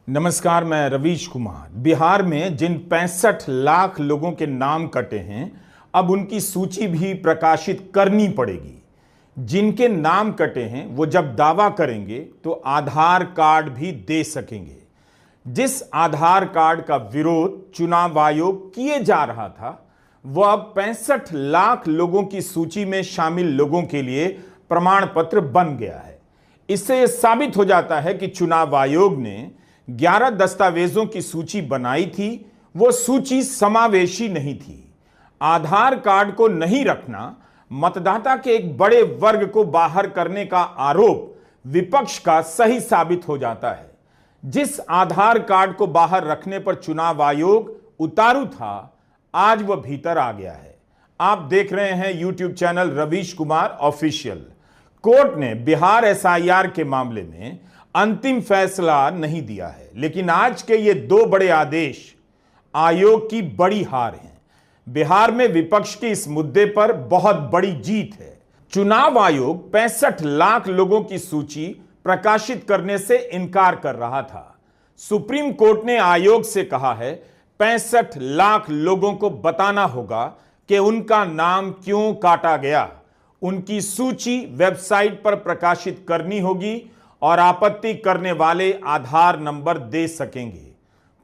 नमस्कार, मैं रवीश कुमार। बिहार में जिन 65 लाख लोगों के नाम कटे हैं, अब उनकी सूची भी प्रकाशित करनी पड़ेगी। जिनके नाम कटे हैं वो जब दावा करेंगे तो आधार कार्ड भी दे सकेंगे। जिस आधार कार्ड का विरोध चुनाव आयोग किए जा रहा था, वो अब 65 लाख लोगों की सूची में शामिल लोगों के लिए प्रमाण पत्र बन गया है। इससे यह साबित हो जाता है कि चुनाव आयोग ने 11 दस्तावेजों की सूची बनाई थी, वो सूची समावेशी नहीं थी। आधार कार्ड को नहीं रखना मतदाता के एक बड़े वर्ग को बाहर करने का आरोप विपक्ष का सही साबित हो जाता है। जिस आधार कार्ड को बाहर रखने पर चुनाव आयोग उतारू था, आज वह भीतर आ गया है। आप देख रहे हैं YouTube channel Ravish Kumar official. Court ने बिहार एसआईआर के मामले में अंतिम फैसला नहीं दिया है, लेकिन आज के ये दो बड़े आदेश आयोग की बड़ी हार हैं। बिहार में विपक्ष की इस मुद्दे पर बहुत बड़ी जीत है। चुनाव आयोग 65 लाख लोगों की सूची प्रकाशित करने से इनकार कर रहा था। सुप्रीम कोर्ट ने आयोग से कहा है 65 लाख लोगों को बताना होगा कि उनका नाम क्यों काटा गया। उनकी सूची वेबसाइट पर प्रकाशित करनी होगी और आपत्ति करने वाले आधार नंबर दे सकेंगे।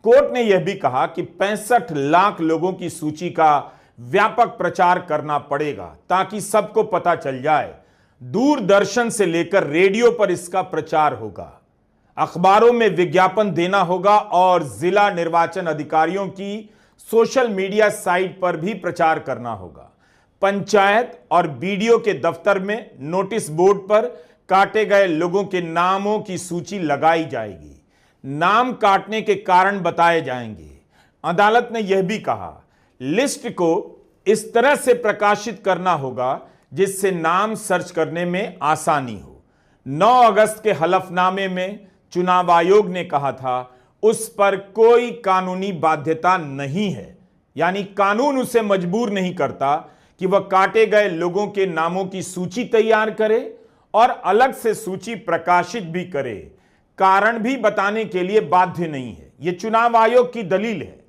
कोर्ट ने यह भी कहा कि 65 लाख लोगों की सूची का व्यापक प्रचार करना पड़ेगा ताकि सबको पता चल जाए। दूरदर्शन से लेकर रेडियो पर इसका प्रचार होगा, अखबारों में विज्ञापन देना होगा और जिला निर्वाचन अधिकारियों की सोशल मीडिया साइट पर भी प्रचार करना होगा। पंचायत और बीडीओ के दफ्तर में नोटिस बोर्ड पर काटे गए लोगों के नामों की सूची लगाई जाएगी। नाम काटने के कारण बताए जाएंगे। अदालत ने यह भी कहा लिस्ट को इस तरह से प्रकाशित करना होगा जिससे नाम सर्च करने में आसानी हो। 9 अगस्त के हलफनामे में चुनाव आयोग ने कहा था उस पर कोई कानूनी बाध्यता नहीं है, यानी कानून उसे मजबूर नहीं करता कि वह काटे गए लोगों के नामों की सूची तैयार करे और अलग से सूची प्रकाशित भी करे। कारण भी बताने के लिए बाध्य नहीं है। यह चुनाव आयोग की दलील है।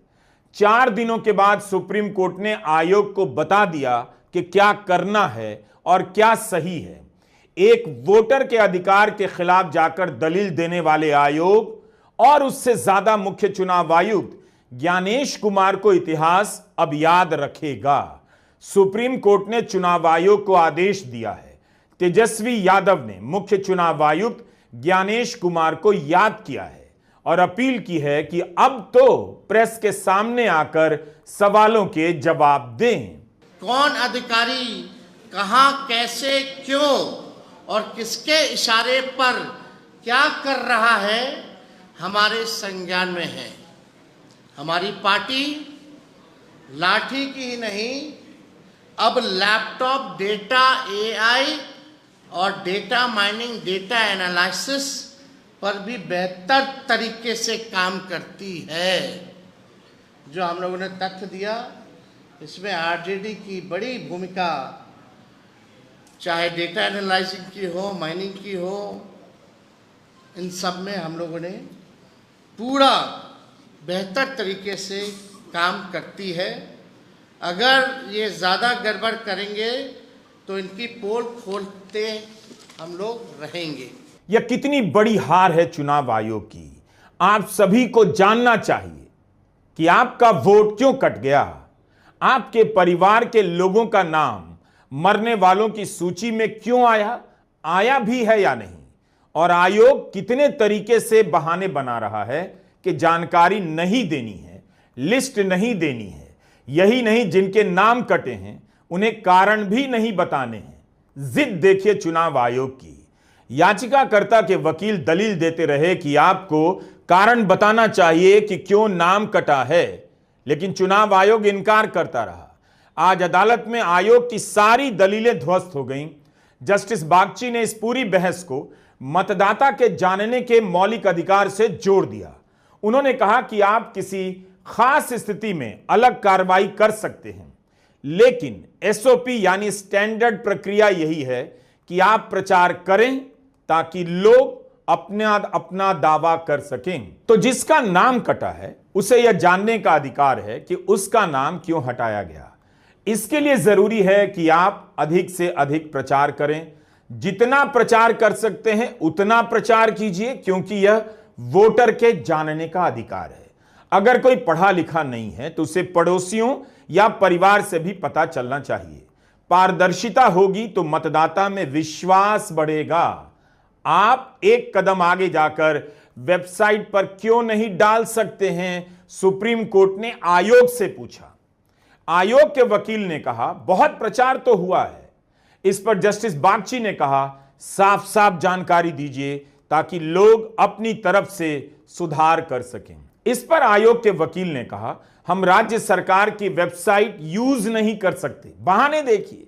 4 दिनों के बाद सुप्रीम कोर्ट ने आयोग को बता दिया कि क्या करना है और क्या सही है। एक वोटर के अधिकार के खिलाफ जाकर दलील देने वाले आयोग और उससे ज्यादा मुख्य चुनाव आयुक्त ज्ञानेश कुमार को इतिहास अब याद रखेगा। सुप्रीम कोर्ट ने चुनाव आयोग को आदेश दिया है। तेजस्वी यादव ने मुख्य चुनाव आयुक्त ज्ञानेश कुमार को याद किया है और अपील की है कि अब तो प्रेस के सामने आकर सवालों के जवाब दें। कौन अधिकारी कहां, कैसे, क्यों और किसके इशारे पर क्या कर रहा है, हमारे संज्ञान में है। हमारी पार्टी लाठी की ही नहीं, अब लैपटॉप डेटा, एआई और डेटा माइनिंग, डेटा एनालिसिस पर भी बेहतर तरीके से काम करती है। जो हम लोगों ने तथ्य दिया, इसमें आरजेडी की बड़ी भूमिका, चाहे डेटा एनालाइजिंग की हो, माइनिंग की हो, इन सब में हम लोगों ने पूरा बेहतर तरीके से काम करती है। अगर ये ज़्यादा गड़बड़ करेंगे तो इनकी पोल खोलते हम लोग रहेंगे। यह कितनी बड़ी हार है चुनाव आयोग की। आप सभी को जानना चाहिए कि आपका वोट क्यों कट गया। आपके परिवार के लोगों का नाम मरने वालों की सूची में क्यों आया भी है या नहीं, और आयोग कितने तरीके से बहाने बना रहा है कि जानकारी नहीं देनी है, लिस्ट नहीं देनी है। यही नहीं, जिनके नाम कटे हैं उन्हें कारण भी नहीं बताने हैं। जिद देखिए चुनाव आयोग की। याचिकाकर्ता के वकील दलील देते रहे कि आपको कारण बताना चाहिए कि क्यों नाम कटा है, लेकिन चुनाव आयोग इनकार करता रहा। आज अदालत में आयोग की सारी दलीलें ध्वस्त हो गईं। जस्टिस बागची ने इस पूरी बहस को मतदाता के जानने के मौलिक अधिकार से जोड़ दिया। उन्होंने कहा कि आप किसी खास स्थिति में अलग कार्रवाई कर सकते हैं, लेकिन एसओपी यानी स्टैंडर्ड प्रक्रिया यही है कि आप प्रचार करें ताकि लोग अपना अपना दावा कर सकें। तो जिसका नाम कटा है उसे यह जानने का अधिकार है कि उसका नाम क्यों हटाया गया। इसके लिए जरूरी है कि आप अधिक से अधिक प्रचार करें। जितना प्रचार कर सकते हैं उतना प्रचार कीजिए, क्योंकि यह वोटर के जानने का अधिकार है। अगर कोई पढ़ा लिखा नहीं है तो उसे पड़ोसियों या परिवार से भी पता चलना चाहिए। पारदर्शिता होगी तो मतदाता में विश्वास बढ़ेगा। आप एक कदम आगे जाकर वेबसाइट पर क्यों नहीं डाल सकते हैं, सुप्रीम कोर्ट ने आयोग से पूछा। आयोग के वकील ने कहा बहुत प्रचार तो हुआ है। इस पर जस्टिस बागची ने कहा साफ साफ जानकारी दीजिए ताकि लोग अपनी तरफ से सुधार कर सकें। इस पर आयोग के वकील ने कहा हम राज्य सरकार की वेबसाइट यूज नहीं कर सकते, बहाने देखिए।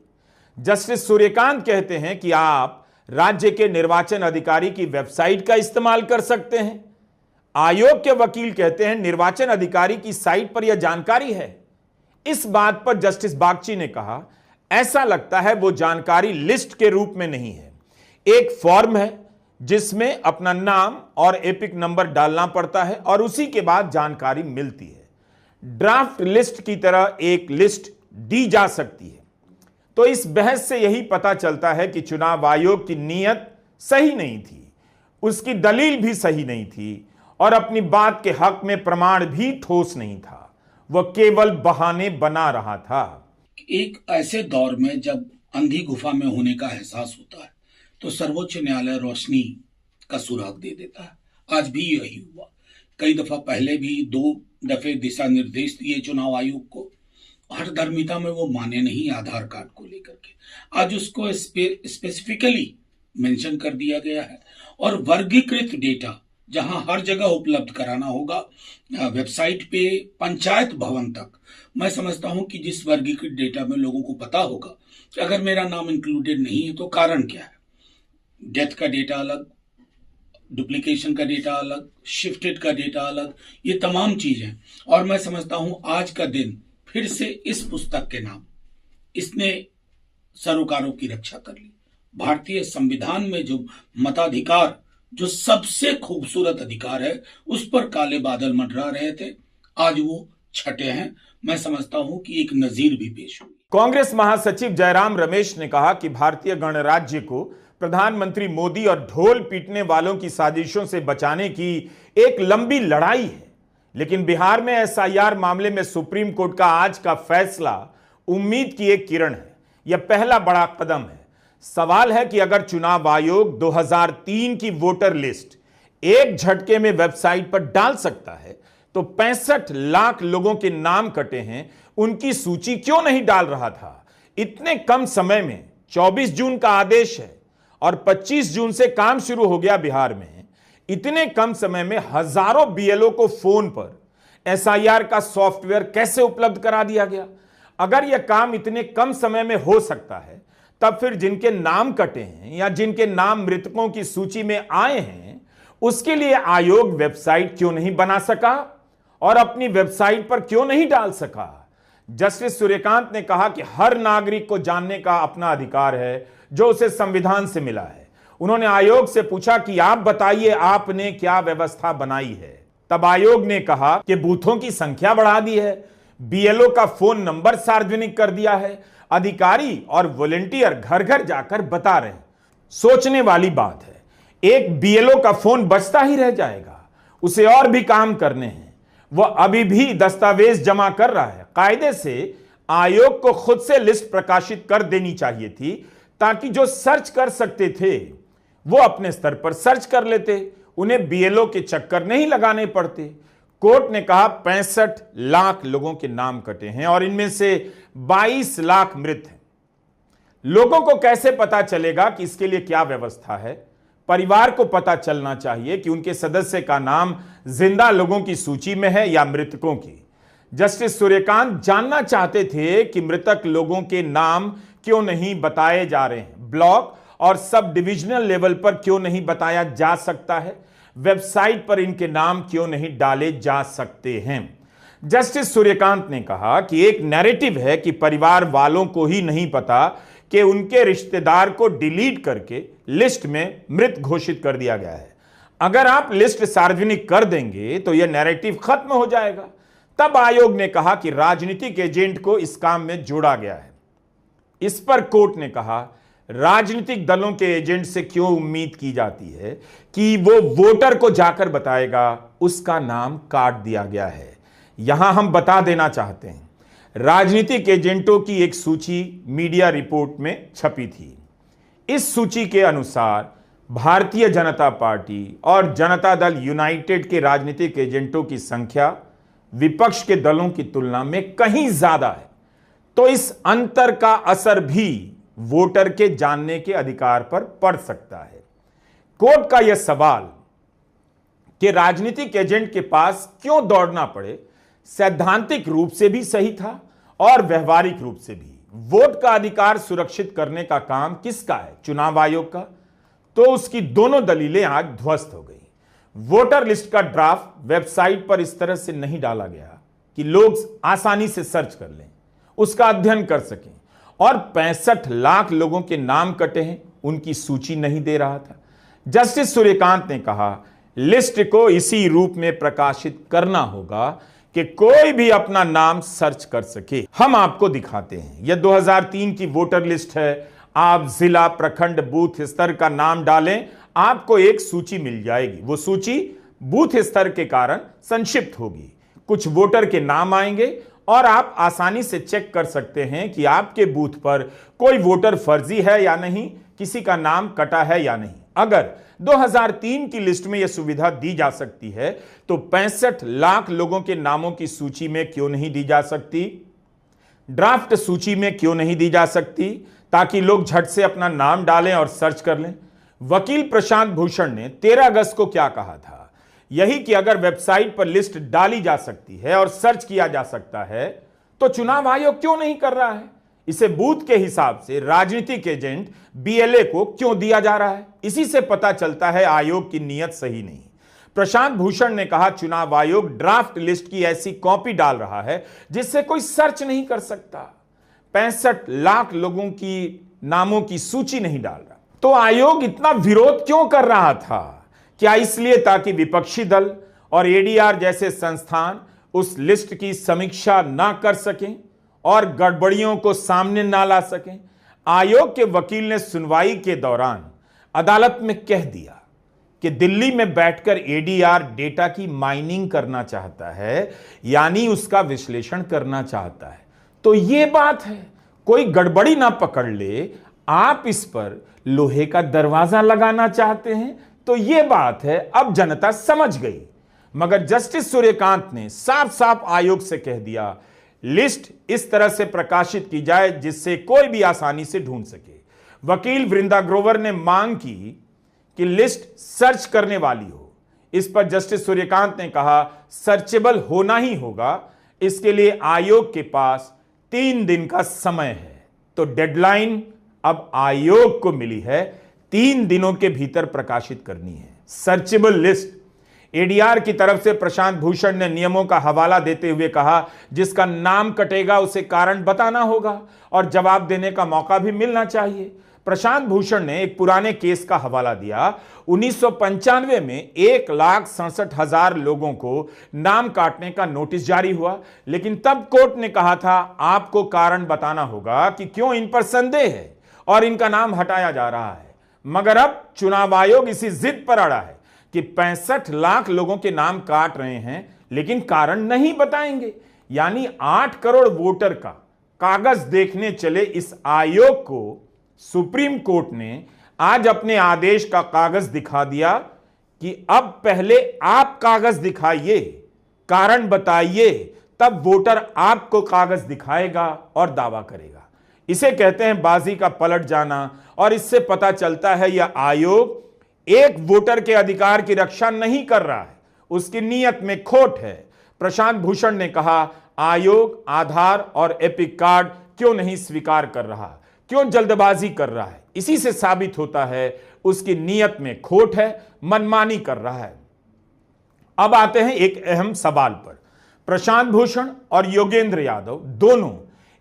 जस्टिस सूर्यकांत कहते हैं कि आप राज्य के निर्वाचन अधिकारी की वेबसाइट का इस्तेमाल कर सकते हैं। आयोग के वकील कहते हैं निर्वाचन अधिकारी की साइट पर यह जानकारी है। इस बात पर जस्टिस बागची ने कहा ऐसा लगता है वो जानकारी लिस्ट के रूप में नहीं है, एक फॉर्म है जिसमें अपना नाम और एपिक नंबर डालना पड़ता है और उसी के बाद जानकारी मिलती है। ड्राफ्ट लिस्ट की तरह एक लिस्ट दी जा सकती है। तो इस बहस से यही पता चलता है कि चुनाव आयोग की नीयत सही नहीं थी, उसकी दलील भी सही नहीं थी और अपनी बात के हक में प्रमाण भी ठोस नहीं था। वह केवल बहाने बना रहा था। एक ऐसे दौर में जब अंधी गुफा में होने का एहसास होता है तो सर्वोच्च न्यायालय रोशनी का सुराग दे देता है। आज भी यही हुआ। कई दफा पहले भी 2 दफे दिशा निर्देश दिए चुनाव आयोग को। हर धर्मिता में वो माने नहीं आधार कार्ड को लेकर के। आज उसको स्पेसिफिकली मेंशन कर दिया गया है और वर्गीकृत डेटा जहां हर जगह उपलब्ध कराना होगा, वेबसाइट पे पंचायत भवन तक। मैं समझता हूं कि जिस वर्गीकृत डेटा में लोगों को पता होगा कि अगर मेरा नाम इंक्लूडेड नहीं है तो कारण क्या है। डेथ का डेटा अलग, डुप्लीकेशन का डेटा अलग, शिफ्टेड का डेटा अलग, ये तमाम चीजें। और मैं समझता हूं आज का दिन फिर से इस पुस्तक के नाम इसने सरोकारों की रक्षा कर ली। भारतीय संविधान में जो मताधिकार, जो सबसे खूबसूरत अधिकार है, उस पर काले बादल मंडरा रहे थे, आज वो छटे हैं। मैं समझता हूं कि एक नजीर भी पेश हुई। कांग्रेस महासचिव जयराम रमेश ने कहा कि भारतीय गणराज्य को प्रधानमंत्री मोदी और ढोल पीटने वालों की साजिशों से बचाने की एक लंबी लड़ाई है। लेकिन बिहार में एसआईआर मामले में सुप्रीम कोर्ट का आज का फैसला उम्मीद की एक किरण है। यह पहला बड़ा कदम है। सवाल है कि अगर चुनाव आयोग 2003 की वोटर लिस्ट एक झटके में वेबसाइट पर डाल सकता है तो 65 लाख लोगों के नाम कटे हैं, उनकी सूची क्यों नहीं डाल रहा था। इतने कम समय में 24 जून का आदेश है और 25 जून से काम शुरू हो गया बिहार में। इतने कम समय में हजारों बीएलओ को फोन पर एसआईआर का सॉफ्टवेयर कैसे उपलब्ध करा दिया गया। अगर यह काम इतने कम समय में हो सकता है तब फिर जिनके नाम कटे हैं या जिनके नाम मृतकों की सूची में आए हैं उसके लिए आयोग वेबसाइट क्यों नहीं बना सका और अपनी वेबसाइट पर क्यों नहीं डाल सका। जस्टिस सूर्यकांत ने कहा कि हर नागरिक को जानने का अपना अधिकार है जो उसे संविधान से मिला है। उन्होंने आयोग से पूछा कि आप बताइए आपने क्या व्यवस्था बनाई है। तब आयोग ने कहा कि बूथों की संख्या बढ़ा दी है, बीएलओ का फोन नंबर सार्वजनिक कर दिया है, अधिकारी और वॉलंटियर घर घर जाकर बता रहे हैं। सोचने वाली बात है, एक बीएलओ का फोन बचता ही रह जाएगा, उसे और भी काम करने हैं, वह अभी भी दस्तावेज जमा कर रहा है। कायदे से आयोग को खुद से लिस्ट प्रकाशित कर देनी चाहिए थी ताकि जो सर्च कर सकते थे वो अपने स्तर पर सर्च कर लेते, उन्हें बीएलओ के चक्कर नहीं लगाने पड़ते। कोर्ट ने कहा 65 लाख लोगों के नाम कटे हैं और इनमें से 22 लाख मृत हैं। लोगों को कैसे पता चलेगा कि इसके लिए क्या व्यवस्था है। परिवार को पता चलना चाहिए कि उनके सदस्य का नाम जिंदा लोगों की सूची में है या मृतकों की। जस्टिस सूर्यकांत जानना चाहते थे कि मृतक लोगों के नाम क्यों नहीं बताए जा रहे हैं, ब्लॉक और सब डिविजनल लेवल पर क्यों नहीं बताया जा सकता है, वेबसाइट पर इनके नाम क्यों नहीं डाले जा सकते हैं। जस्टिस सूर्यकांत ने कहा कि एक नैरेटिव है कि परिवार वालों को ही नहीं पता कि उनके रिश्तेदार को डिलीट करके लिस्ट में मृत घोषित कर दिया गया है। अगर आप लिस्ट सार्वजनिक कर देंगे तो यह नैरेटिव खत्म हो जाएगा। तब आयोग ने कहा कि राजनीतिक एजेंट को इस काम में जोड़ा गया है। इस पर कोर्ट ने कहा, राजनीतिक दलों के एजेंट से क्यों उम्मीद की जाती है कि वो वोटर को जाकर बताएगा उसका नाम काट दिया गया है। यहां हम बता देना चाहते हैं, राजनीतिक एजेंटों की एक सूची मीडिया रिपोर्ट में छपी थी। इस सूची के अनुसार भारतीय जनता पार्टी और जनता दल यूनाइटेड के राजनीतिक एजेंटों की संख्या विपक्ष के दलों की तुलना में कहीं ज्यादा है। तो इस अंतर का असर भी वोटर के जानने के अधिकार पर पड़ सकता है। कोर्ट का यह सवाल कि राजनीतिक एजेंट के पास क्यों दौड़ना पड़े, सैद्धांतिक रूप से भी सही था और व्यवहारिक रूप से भी। वोट का अधिकार सुरक्षित करने का काम किसका है? चुनाव आयोग का। तो उसकी दोनों दलीलें आज ध्वस्त हो गई। वोटर लिस्ट का ड्राफ्ट वेबसाइट पर इस तरह से नहीं डाला गया कि लोग आसानी से सर्च कर लें, उसका अध्ययन कर सकें, और 65 लाख लोगों के नाम कटे हैं, उनकी सूची नहीं दे रहा था। जस्टिस सूर्यकांत ने कहा, लिस्ट को इसी रूप में प्रकाशित करना होगा कि कोई भी अपना नाम सर्च कर सके। हम आपको दिखाते हैं, यह 2003 की वोटर लिस्ट है। आप जिला, प्रखंड, बूथ स्तर का नाम डालें, आपको एक सूची मिल जाएगी। वो सूची बूथ स्तर के कारण संक्षिप्त होगी। कुछ वोटर के नाम आएंगे और आप आसानी से चेक कर सकते हैं कि आपके बूथ पर कोई वोटर फर्जी है या नहीं, किसी का नाम कटा है या नहीं। अगर 2003 की लिस्ट में यह सुविधा दी जा सकती है तो 65 लाख लोगों के नामों की सूची में क्यों नहीं दी जा सकती? ड्राफ्ट सूची में क्यों नहीं दी जा सकती, ताकि लोग झट से अपना नाम डालें और सर्च कर लें? वकील प्रशांत भूषण ने 13 अगस्त को क्या कहा था? यही कि अगर वेबसाइट पर लिस्ट डाली जा सकती है और सर्च किया जा सकता है तो चुनाव आयोग क्यों नहीं कर रहा है? इसे बूथ के हिसाब से राजनीतिक एजेंट बीएलए को क्यों दिया जा रहा है? इसी से पता चलता है आयोग की नीयत सही नहीं। प्रशांत भूषण ने कहा, चुनाव आयोग ड्राफ्ट लिस्ट की ऐसी कॉपी डाल रहा है जिससे कोई सर्च नहीं कर सकता। 65 लाख लोगों की नामों की सूची नहीं डाल रहा। तो आयोग इतना विरोध क्यों कर रहा था? क्या इसलिए ताकि विपक्षी दल और एडीआर जैसे संस्थान उस लिस्ट की समीक्षा ना कर सकें और गड़बड़ियों को सामने ना ला सकें? आयोग के वकील ने सुनवाई के दौरान अदालत में कह दिया कि दिल्ली में बैठकर एडीआर डेटा की माइनिंग करना चाहता है, यानी उसका विश्लेषण करना चाहता है। तो यह बात है, कोई गड़बड़ी ना पकड़ ले, आप इस पर लोहे का दरवाजा लगाना चाहते हैं, तो यह बात है, अब जनता समझ गई। मगर जस्टिस सूर्यकांत ने साफ साफ आयोग से कह दिया, लिस्ट इस तरह से प्रकाशित की जाए जिससे कोई भी आसानी से ढूंढ सके। वकील वृंदा ग्रोवर ने मांग की कि लिस्ट सर्च करने वाली हो। इस पर जस्टिस सूर्यकांत ने कहा, सर्चेबल होना ही होगा, इसके लिए आयोग के पास 3 दिन का समय है। तो डेडलाइन अब आयोग को मिली है, 3 दिनों के भीतर प्रकाशित करनी है सर्चेबल लिस्ट। एडीआर की तरफ से प्रशांत भूषण ने नियमों का हवाला देते हुए कहा, जिसका नाम कटेगा उसे कारण बताना होगा और जवाब देने का मौका भी मिलना चाहिए। प्रशांत भूषण ने एक पुराने केस का हवाला दिया। 1995 में 1,67,000 लोगों को नाम काटने का नोटिस जारी हुआ, लेकिन तब कोर्ट ने कहा था आपको कारण बताना होगा कि क्यों इन पर संदेह है और इनका नाम हटाया जा रहा है। मगर अब चुनाव आयोग इसी जिद पर अड़ा है कि 65 लाख लोगों के नाम काट रहे हैं, लेकिन कारण नहीं बताएंगे। यानी 8 करोड़ वोटर का कागज देखने चले इस आयोग को सुप्रीम कोर्ट ने आज अपने आदेश का कागज दिखा दिया कि अब पहले आप कागज दिखाइए, कारण बताइए, तब वोटर आपको कागज दिखाएगा और दावा करेगा। इसे कहते हैं बाजी का पलट जाना। और इससे पता चलता है यह आयोग एक वोटर के अधिकार की रक्षा नहीं कर रहा है, उसकी नीयत में खोट है। प्रशांत भूषण ने कहा, आयोग आधार और एपिक कार्ड क्यों नहीं स्वीकार कर रहा, क्यों जल्दबाजी कर रहा है? इसी से साबित होता है उसकी नीयत में खोट है, मनमानी कर रहा है। अब आते हैं एक अहम सवाल पर। प्रशांत भूषण और योगेंद्र यादव दोनों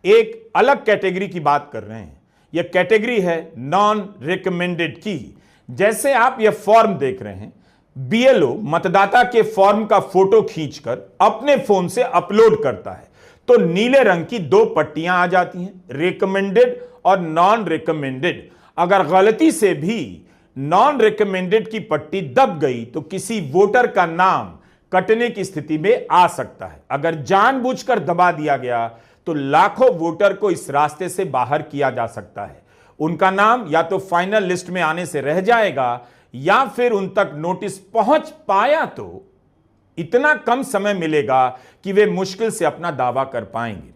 एक अलग कैटेगरी की बात कर रहे हैं। यह कैटेगरी है नॉन रिकमेंडेड की। जैसे आप यह फॉर्म देख रहे हैं, बीएलओ मतदाता के फॉर्म का फोटो खींचकर अपने फोन से अपलोड करता है तो नीले रंग की दो पट्टियां आ जाती हैं, रिकमेंडेड और नॉन रिकमेंडेड। अगर गलती से भी नॉन रिकमेंडेड की पट्टी दब गई तो किसी वोटर का नाम कटने की स्थिति में आ सकता है। अगर जानबूझकर दबा दिया गया तो लाखों वोटर को इस रास्ते से बाहर किया जा सकता है। उनका नाम या तो फाइनल लिस्ट में आने से रह जाएगा या फिर उन तक नोटिस पहुंच पाया तो इतना कम समय मिलेगा कि वे मुश्किल से अपना दावा कर पाएंगे।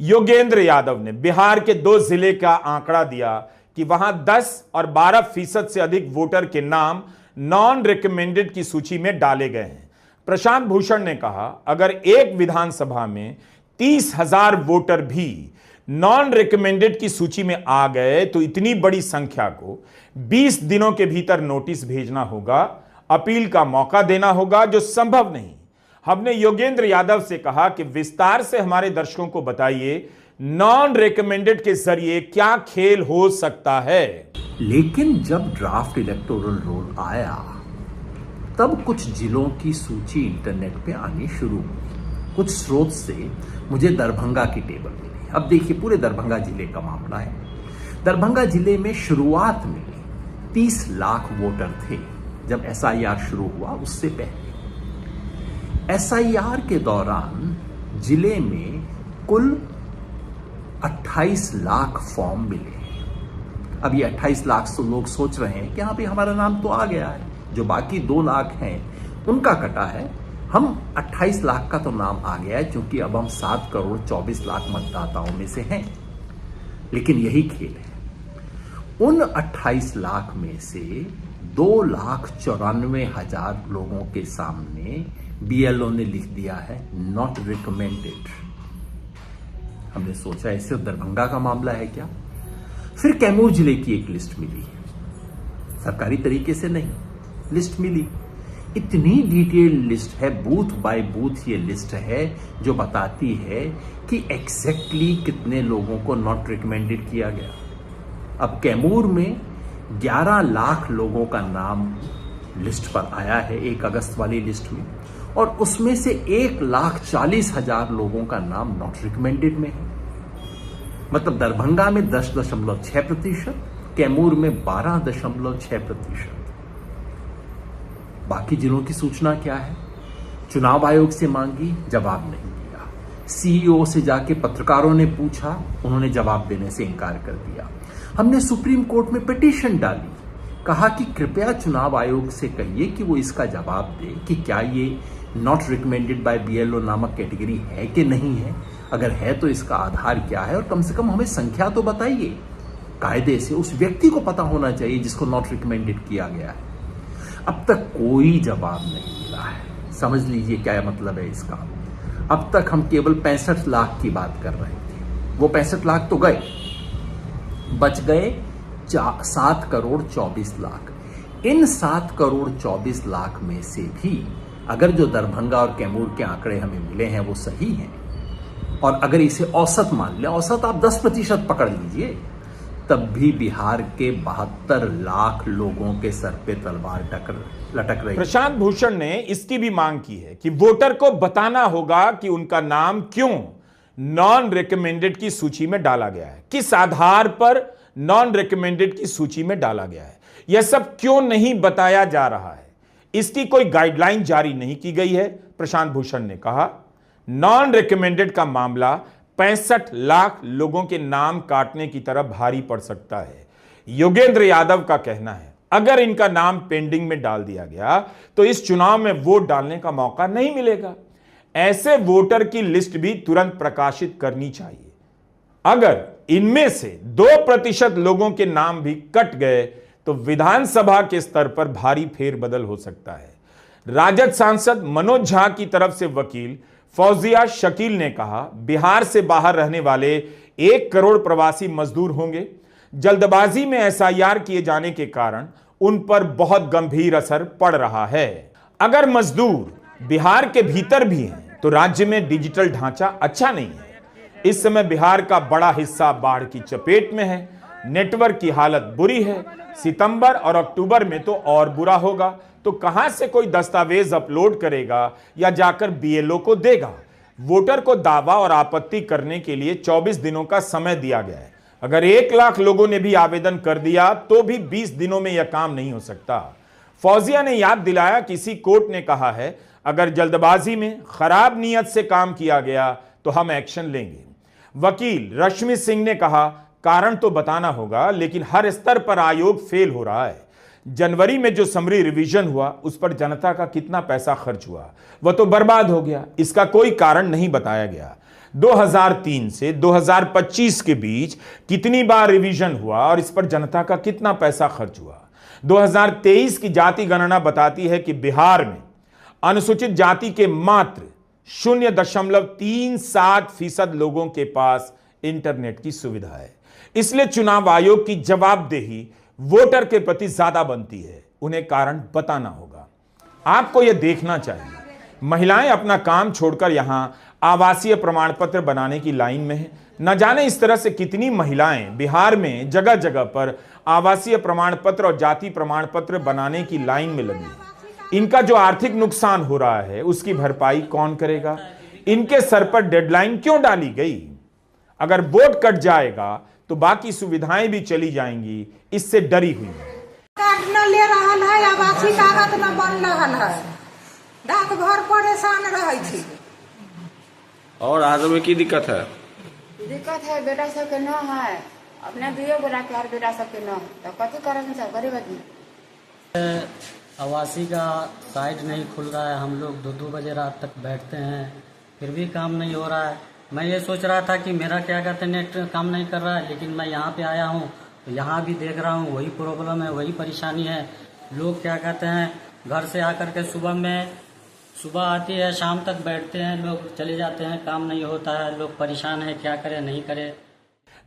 योगेंद्र यादव ने बिहार के 2 जिले का आंकड़ा दिया कि वहां 10 और 12% से अधिक वोटर के नाम नॉन रिकमेंडेड की सूची में डाले गए हैं। प्रशांत भूषण ने कहा, अगर एक विधानसभा में 30,000 वोटर भी नॉन रिकमेंडेड की सूची में आ गए तो इतनी बड़ी संख्या को 20 दिनों के भीतर नोटिस भेजना होगा, अपील का मौका देना होगा, जो संभव नहीं। हमने योगेंद्र यादव से कहा कि विस्तार से हमारे दर्शकों को बताइए नॉन रिकमेंडेड के जरिए क्या खेल हो सकता है। लेकिन जब ड्राफ्ट इलेक्टोरल रोल आया तब कुछ जिलों की सूची इंटरनेट पे आनी शुरू हुई। कुछ स्रोत से मुझे दरभंगा की टेबल मिली। अब देखिए, पूरे दरभंगा जिले का मामला है। दरभंगा जिले में शुरुआत में 30 लाख वोटर थे जब एसआईआर शुरू हुआ। उससे पहले एसआईआर के दौरान जिले में कुल 28 लाख फॉर्म मिले। अब ये 28 लाख से लोग सोच रहे हैं कि हाँ भाई हमारा नाम तो आ गया है, जो बाकी 2 लाख हैं उनका कटा है, हम 28 लाख का तो नाम आ गया है क्योंकि अब हम 7 करोड़ 24 लाख मतदाताओं में से हैं। लेकिन यही खेल है, उन 28 लाख में से 2,94,000 लोगों के सामने बीएलओ ने लिख दिया है नॉट रिकमेंडेड। हमने सोचा ऐसे दरभंगा का मामला है क्या। फिर कैमूर जिले की एक लिस्ट मिली, सरकारी तरीके से नहीं, लिस्ट मिली। इतनी डिटेल्ड लिस्ट है, बूथ बाय बूथ ये लिस्ट है, जो बताती है कि एग्जैक्टली कितने लोगों को नॉट रिकमेंडेड किया गया। अब कैमूर में 11 लाख लोगों का नाम लिस्ट पर आया है 1 अगस्त वाली लिस्ट में, और उसमें से 1,40,000 लोगों का नाम नॉट रिकमेंडेड में है। मतलब दरभंगा में 10.6%, कैमूर में 12.6%। बाकी जिलों की सूचना क्या है? चुनाव आयोग से मांगी, जवाब नहीं दिया। सीईओ से जाके पत्रकारों ने पूछा, उन्होंने जवाब देने से इनकार कर दिया। हमने सुप्रीम कोर्ट में पिटीशन डाली, कहा कि कृपया चुनाव आयोग से कहिए कि वो इसका जवाब दे कि क्या ये नॉट रिकमेंडेड बाय बीएलओ नामक कैटेगरी है कि नहीं है। अगर है तो इसका आधार क्या है, और कम से कम हमें संख्या तो बताइए। कायदे से उस व्यक्ति को पता होना चाहिए जिसको नॉट रिकमेंडेड किया गया है। अब तक कोई जवाब नहीं मिला है। समझ लीजिए क्या मतलब है इसका। अब तक हम केवल 65 लाख की बात कर रहे थे, वो 65 लाख तो गए, बच गए 7 करोड़ 24 लाख। इन 7 करोड़ 24 लाख में से भी अगर जो दरभंगा और कैमूर के आंकड़े हमें मिले हैं वो सही हैं, और अगर इसे औसत मान लें, औसत आप 10% पकड़ लीजिए, तब भी बिहार के 72 लाख लोगों के सर पे तलवार लटक रही है। प्रशांत भूषण ने इसकी भी मांग की है कि वोटर को बताना होगा कि उनका नाम क्यों नॉन रिकमेंडेड की सूची में डाला गया है, किस आधार पर नॉन रिकमेंडेड की सूची में डाला गया है, यह सब क्यों नहीं बताया जा रहा है। इसकी कोई गाइडलाइन जारी नहीं की गई है। प्रशांत भूषण ने कहा, नॉन रिकमेंडेड का मामला 65 लाख लोगों के नाम काटने की तरफ भारी पड़ सकता है। योगेंद्र यादव का कहना है, अगर इनका नाम पेंडिंग में डाल दिया गया तो इस चुनाव में वोट डालने का मौका नहीं मिलेगा। ऐसे वोटर की लिस्ट भी तुरंत प्रकाशित करनी चाहिए। अगर इनमें से 2% लोगों के नाम भी कट गए तो विधानसभा के स्तर पर भारी फेरबदल हो सकता है। राजद सांसद मनोज झा की तरफ से वकील फौजिया शकील ने कहा, बिहार से बाहर रहने वाले 1 करोड़ प्रवासी मजदूर होंगे। जल्दबाजी में एसआईआर किए जाने के कारण उन पर बहुत गंभीर असर पड़ रहा है। अगर मजदूर बिहार के भीतर भी हैं तो राज्य में डिजिटल ढांचा अच्छा नहीं है। इस समय बिहार का बड़ा हिस्सा बाढ़ की चपेट में है, नेटवर्क की हालत बुरी है। सितंबर और अक्टूबर में तो और बुरा होगा। तो कहां से कोई दस्तावेज अपलोड करेगा या जाकर बीएलओ को देगा? वोटर को दावा और आपत्ति करने के लिए 24 दिनों का समय दिया गया है। अगर 1 लाख लोगों ने भी आवेदन कर दिया तो भी 20 दिनों में यह काम नहीं हो सकता। फौजिया ने याद दिलाया, किसी कोर्ट ने कहा है अगर जल्दबाजी में खराब नीयत से काम किया गया तो हम एक्शन लेंगे। वकील रश्मि सिंह ने कहा, कारण तो बताना होगा, लेकिन हर स्तर पर आयोग फेल हो रहा है। जनवरी में जो समरी रिवीजन हुआ उस पर जनता का कितना पैसा खर्च हुआ, वह तो बर्बाद हो गया। इसका कोई कारण नहीं बताया गया। 2003 से 2025 के बीच कितनी बार रिवीजन हुआ और इस पर जनता का कितना पैसा खर्च हुआ। 2023 की जाति गणना बताती है कि बिहार में अनुसूचित जाति के मात्र 0.37% लोगों के पास इंटरनेट की सुविधा है। इसलिए चुनाव आयोग की जवाबदेही वोटर के प्रति ज्यादा बनती है। उन्हें कारण बताना होगा। आपको यह देखना चाहिए, महिलाएं अपना काम छोड़कर यहां आवासीय प्रमाण पत्र बनाने की लाइन में हैं। न जाने इस तरह से कितनी महिलाएं बिहार में जगह जगह पर आवासीय प्रमाण पत्र और जाति प्रमाण पत्र बनाने की लाइन में लगी हैं। इनका जो आर्थिक नुकसान हो रहा है उसकी भरपाई कौन करेगा? इनके सर पर डेडलाइन क्यों डाली गई? अगर वोट कट जाएगा तो बाकी सुविधाएं भी चली जाएंगी। इससे डरी हुई है। कार्ड न ले रहा है, आवासीय कागज न बन रहा है, डाकघर परेशान रहे थी। और आज में की दिक्कत है? दिक्कत है बेटा सबके न है, अपने दुए गोरा के हर बेटा सबके न, तो कथी करेंगे सब गरीब आदमी। आवासीय का साइट नहीं खुल रहा है, हम लोग 2-2 बजे रात तक बैठते हैं, फिर भी काम नहीं हो रहा है। मैं ये सोच रहा था कि मेरा क्या कहते हैं नेट काम नहीं कर रहा है, लेकिन मैं यहाँ पे आया हूँ तो यहाँ भी देख रहा हूँ वही प्रॉब्लम है, वही परेशानी है। लोग क्या कहते हैं घर से आकर के सुबह आती है, शाम तक बैठते हैं, लोग चले जाते हैं, काम नहीं होता है, लोग परेशान है, क्या करें नहीं करें।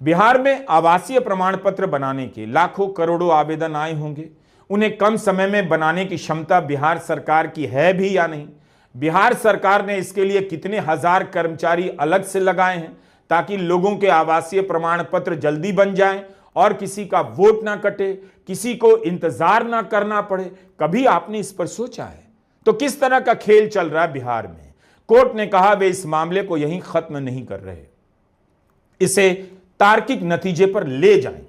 बिहार में आवासीय प्रमाण पत्र बनाने के लाखों करोड़ों आवेदन आए होंगे। उन्हें कम समय में बनाने की क्षमता बिहार सरकार की है भी या नहीं? बिहार सरकार ने इसके लिए कितने हजार कर्मचारी अलग से लगाए हैं ताकि लोगों के आवासीय प्रमाण पत्र जल्दी बन जाएं और किसी का वोट ना कटे, किसी को इंतजार ना करना पड़े? कभी आपने इस पर सोचा है? तो किस तरह का खेल चल रहा है बिहार में? कोर्ट ने कहा वे इस मामले को यहीं खत्म नहीं कर रहे, इसे तार्किक नतीजे पर ले जाएं।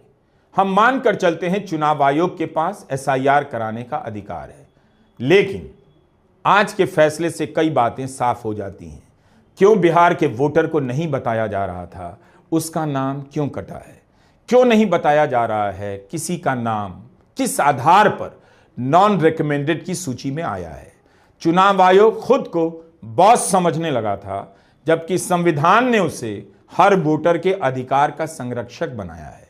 हम मानकर चलते हैं चुनाव आयोग के पास एसआईआर कराने का अधिकार है, लेकिन आज के फैसले से कई बातें साफ हो जाती हैं। क्यों बिहार के वोटर को नहीं बताया जा रहा था उसका नाम क्यों कटा है? क्यों नहीं बताया जा रहा है किसी का नाम किस आधार पर नॉन रिकमेंडेड की सूची में आया है? चुनाव आयोग खुद को बॉस समझने लगा था, जबकि संविधान ने उसे हर वोटर के अधिकार का संरक्षक बनाया है।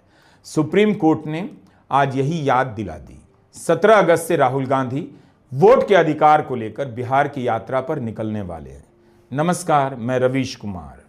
सुप्रीम कोर्ट ने आज यही याद दिला दी। 17 अगस्त से राहुल गांधी वोट के अधिकार को लेकर बिहार की यात्रा पर निकलने वाले हैं। नमस्कार, मैं रवीश कुमार।